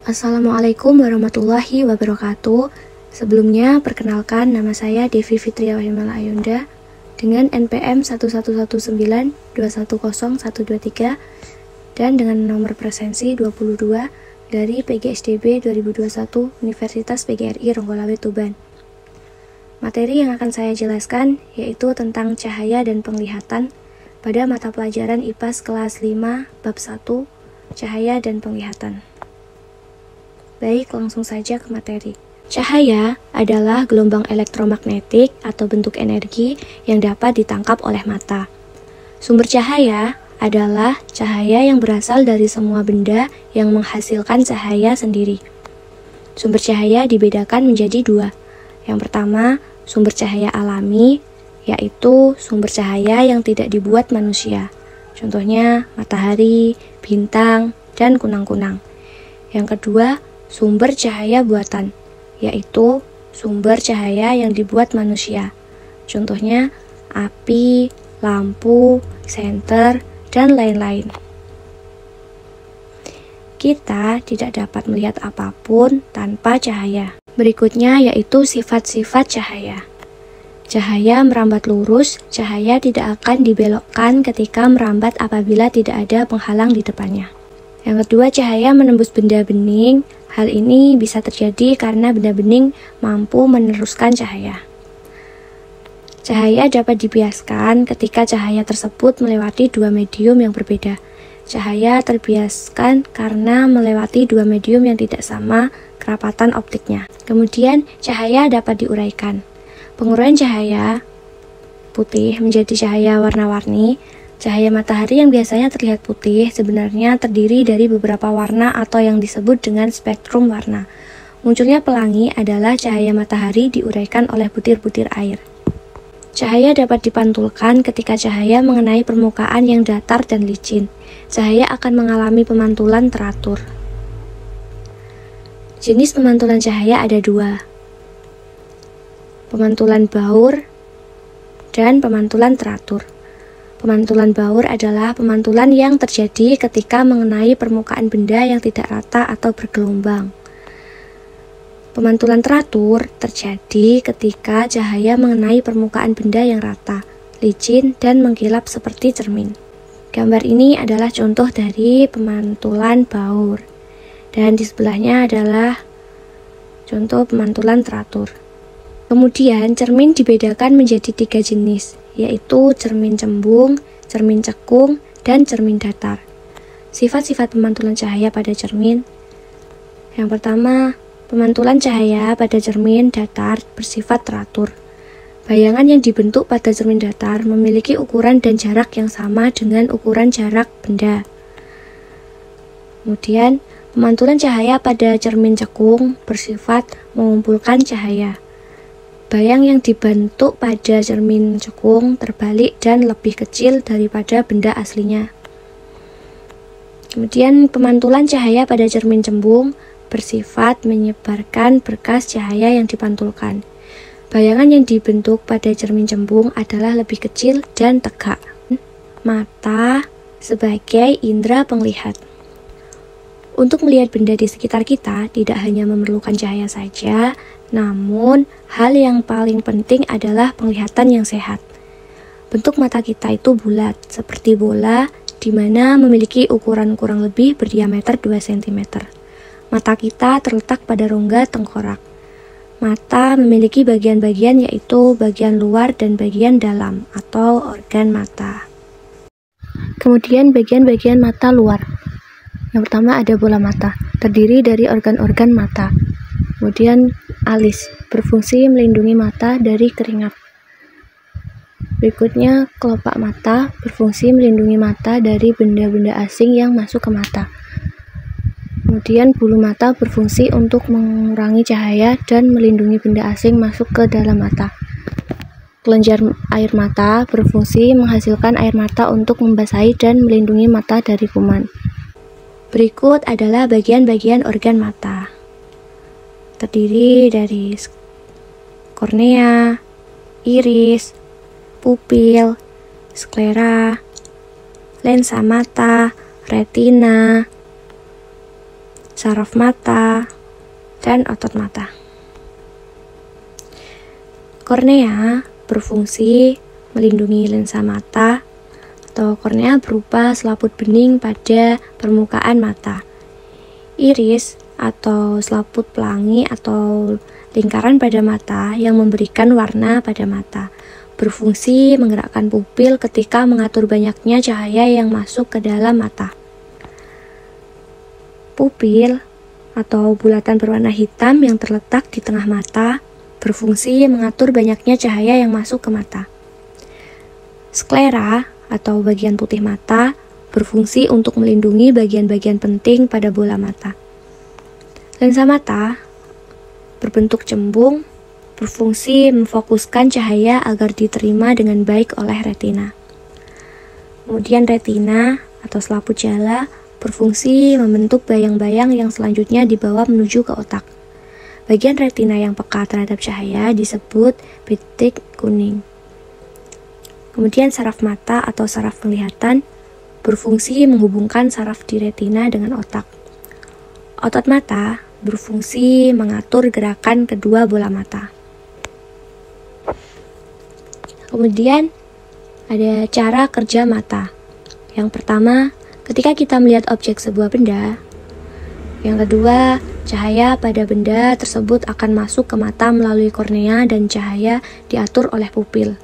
Assalamualaikum warahmatullahi wabarakatuh. Sebelumnya, perkenalkan nama saya Devi Fitria Wahimala Ayunda dengan NPM 1119210123 dan dengan nomor presensi 22 dari PGSDB 2021 Universitas PGRI Ronggolawe Tuban. Materi yang akan saya jelaskan yaitu tentang cahaya dan penglihatan pada mata pelajaran IPAS kelas 5 bab 1 Cahaya dan Penglihatan. Baik, langsung saja ke materi. Cahaya adalah gelombang elektromagnetik atau bentuk energi yang dapat ditangkap oleh mata. Sumber cahaya adalah cahaya yang berasal dari semua benda yang menghasilkan cahaya sendiri. Sumber cahaya dibedakan menjadi dua. Yang pertama, sumber cahaya alami, yaitu sumber cahaya yang tidak dibuat manusia. Contohnya matahari, bintang, dan kunang-kunang. Yang kedua, sumber cahaya buatan, yaitu sumber cahaya yang dibuat manusia. Contohnya api, lampu, senter, dan lain-lain. Kita tidak dapat melihat apapun tanpa cahaya. Berikutnya yaitu sifat-sifat cahaya. Cahaya merambat lurus, cahaya tidak akan dibelokkan ketika merambat apabila tidak ada penghalang di depannya. Yang kedua, cahaya menembus benda bening. Hal ini bisa terjadi karena benda bening mampu meneruskan cahaya. Cahaya dapat dibiaskan ketika cahaya tersebut melewati dua medium yang berbeda. Cahaya terbiaskan karena melewati dua medium yang tidak sama kerapatan optiknya. Kemudian, cahaya dapat diuraikan. Penguraian cahaya putih menjadi cahaya warna-warni. Cahaya matahari yang biasanya terlihat putih sebenarnya terdiri dari beberapa warna atau yang disebut dengan spektrum warna. Munculnya pelangi adalah cahaya matahari diuraikan oleh butir-butir air. Cahaya dapat dipantulkan ketika cahaya mengenai permukaan yang datar dan licin. Cahaya akan mengalami pemantulan teratur. Jenis pemantulan cahaya ada dua. Pemantulan baur dan pemantulan teratur. Pemantulan baur adalah pemantulan yang terjadi ketika mengenai permukaan benda yang tidak rata atau bergelombang. Pemantulan teratur terjadi ketika cahaya mengenai permukaan benda yang rata, licin, dan mengkilap seperti cermin. Gambar ini adalah contoh dari pemantulan baur, dan di sebelahnya adalah contoh pemantulan teratur. Kemudian, cermin dibedakan menjadi tiga jenis, yaitu cermin cembung, cermin cekung, dan cermin datar. Sifat-sifat pemantulan cahaya pada cermin. Yang pertama, pemantulan cahaya pada cermin datar bersifat teratur. Bayangan yang dibentuk pada cermin datar memiliki ukuran dan jarak yang sama dengan ukuran jarak benda. Kemudian, pemantulan cahaya pada cermin cekung bersifat mengumpulkan cahaya. Bayang yang dibentuk pada cermin cekung terbalik dan lebih kecil daripada benda aslinya. Kemudian pemantulan cahaya pada cermin cembung bersifat menyebarkan berkas cahaya yang dipantulkan. Bayangan yang dibentuk pada cermin cembung adalah lebih kecil dan tegak. Mata sebagai indera penglihat. Untuk melihat benda di sekitar kita tidak hanya memerlukan cahaya saja, namun hal yang paling penting adalah penglihatan yang sehat. Bentuk mata kita itu bulat, seperti bola, di mana memiliki ukuran kurang lebih berdiameter 2 cm. Mata kita terletak pada rongga tengkorak. Mata memiliki bagian-bagian yaitu bagian luar dan bagian dalam atau organ mata. Kemudian bagian-bagian mata luar. Yang pertama ada bola mata, terdiri dari organ-organ mata. Kemudian alis, berfungsi melindungi mata dari keringat. Berikutnya kelopak mata, berfungsi melindungi mata dari benda-benda asing yang masuk ke mata. Kemudian bulu mata berfungsi untuk mengurangi cahaya dan melindungi benda asing masuk ke dalam mata. Kelenjar air mata berfungsi menghasilkan air mata untuk membasahi dan melindungi mata dari kuman. Berikut adalah bagian-bagian organ mata. Terdiri dari kornea, iris, pupil, sklera, lensa mata, retina, saraf mata, dan otot mata. Kornea berfungsi melindungi lensa mata, atau kornea berupa selaput bening pada permukaan mata. Iris atau selaput pelangi atau lingkaran pada mata yang memberikan warna pada mata, berfungsi menggerakkan pupil ketika mengatur banyaknya cahaya yang masuk ke dalam mata. Pupil atau bulatan berwarna hitam yang terletak di tengah mata berfungsi mengatur banyaknya cahaya yang masuk ke mata. Sklera atau bagian putih mata berfungsi untuk melindungi bagian-bagian penting pada bola mata. Lensa mata berbentuk cembung berfungsi memfokuskan cahaya agar diterima dengan baik oleh retina. Kemudian retina atau selaput jala berfungsi membentuk bayang-bayang yang selanjutnya dibawa menuju ke otak. Bagian retina yang peka terhadap cahaya disebut bintik kuning. Kemudian saraf mata atau saraf penglihatan berfungsi menghubungkan saraf di retina dengan otak. Otot mata berfungsi mengatur gerakan kedua bola mata. Kemudian ada cara kerja mata. Yang pertama, ketika kita melihat objek sebuah benda. Yang kedua, cahaya pada benda tersebut akan masuk ke mata melalui kornea dan cahaya diatur oleh pupil.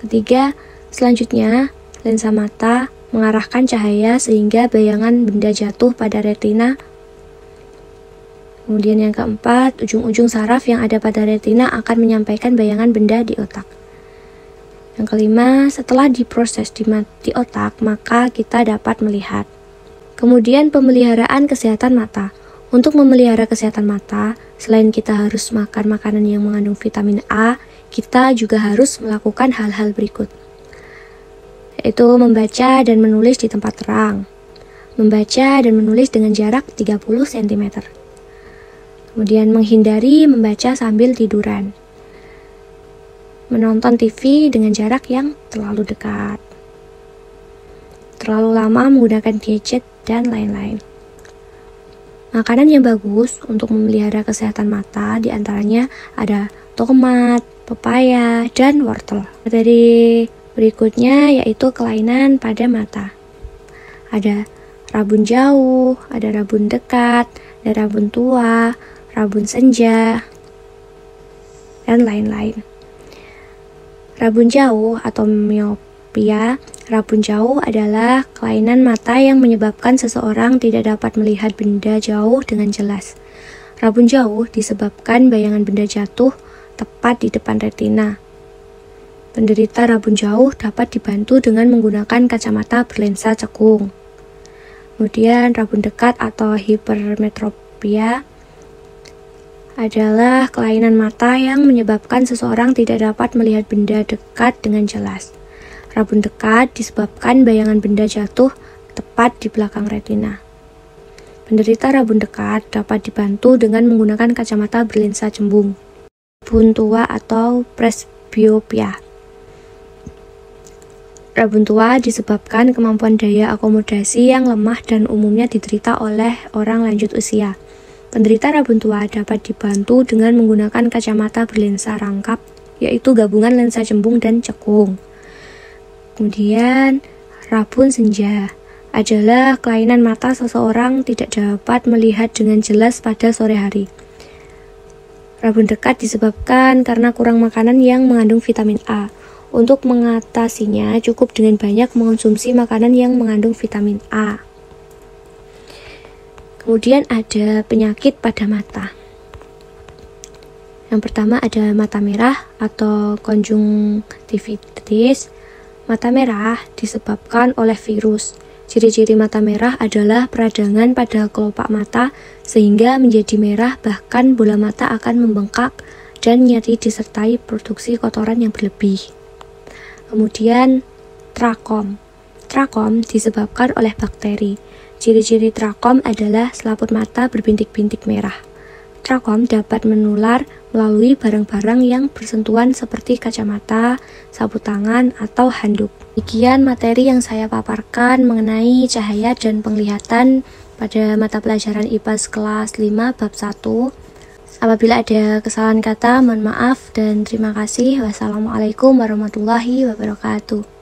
Ketiga, selanjutnya lensa mata mengarahkan cahaya sehingga bayangan benda jatuh pada retina. Kemudian yang keempat, ujung-ujung saraf yang ada pada retina akan menyampaikan bayangan benda di otak. Yang kelima, setelah diproses di otak, maka kita dapat melihat. Kemudian pemeliharaan kesehatan mata. Untuk memelihara kesehatan mata, selain kita harus makan makanan yang mengandung vitamin A, kita juga harus melakukan hal-hal berikut, yaitu membaca dan menulis di tempat terang, membaca dan menulis dengan jarak 30 cm, kemudian menghindari membaca sambil tiduran, menonton TV dengan jarak yang terlalu dekat, terlalu lama menggunakan gadget, dan lain-lain. Makanan yang bagus untuk memelihara kesehatan mata diantaranya ada tomat, pepaya, dan wortel. Materi berikutnya yaitu kelainan pada mata. Ada rabun jauh, ada rabun dekat, ada rabun tua, rabun senja, dan lain-lain. Rabun jauh atau miopia. Rabun jauh adalah kelainan mata yang menyebabkan seseorang tidak dapat melihat benda jauh dengan jelas. Rabun jauh disebabkan bayangan benda jatuh tepat di depan retina. Penderita rabun jauh dapat dibantu dengan menggunakan kacamata berlensa cekung. Kemudian rabun dekat atau hipermetropia adalah kelainan mata yang menyebabkan seseorang tidak dapat melihat benda dekat dengan jelas. Rabun dekat disebabkan bayangan benda jatuh tepat di belakang retina. Penderita rabun dekat dapat dibantu dengan menggunakan kacamata berlensa cembung. Rabun tua atau presbiopia. Rabun tua disebabkan kemampuan daya akomodasi yang lemah dan umumnya diderita oleh orang lanjut usia. Penderita rabun tua dapat dibantu dengan menggunakan kacamata berlensa rangkap, yaitu gabungan lensa cembung dan cekung. Kemudian, rabun senja adalah kelainan mata seseorang tidak dapat melihat dengan jelas pada sore hari. Rabun dekat disebabkan karena kurang makanan yang mengandung vitamin A. Untuk mengatasinya, cukup dengan banyak mengonsumsi makanan yang mengandung vitamin A. Kemudian ada penyakit pada mata. Yang pertama ada mata merah atau konjungtivitis. Mata merah disebabkan oleh virus. Ciri-ciri mata merah adalah peradangan pada kelopak mata sehingga menjadi merah, bahkan bola mata akan membengkak dan nyeri disertai produksi kotoran yang berlebih. Kemudian trakom. Trakom disebabkan oleh bakteri. Ciri-ciri trakom adalah selaput mata berbintik-bintik merah. Trakom dapat menular melalui barang-barang yang bersentuhan seperti kacamata, sapu tangan, atau handuk. Demikian materi yang saya paparkan mengenai cahaya dan penglihatan pada mata pelajaran IPA kelas 5 bab 1. Apabila ada kesalahan kata, mohon maaf dan terima kasih. Wassalamualaikum warahmatullahi wabarakatuh.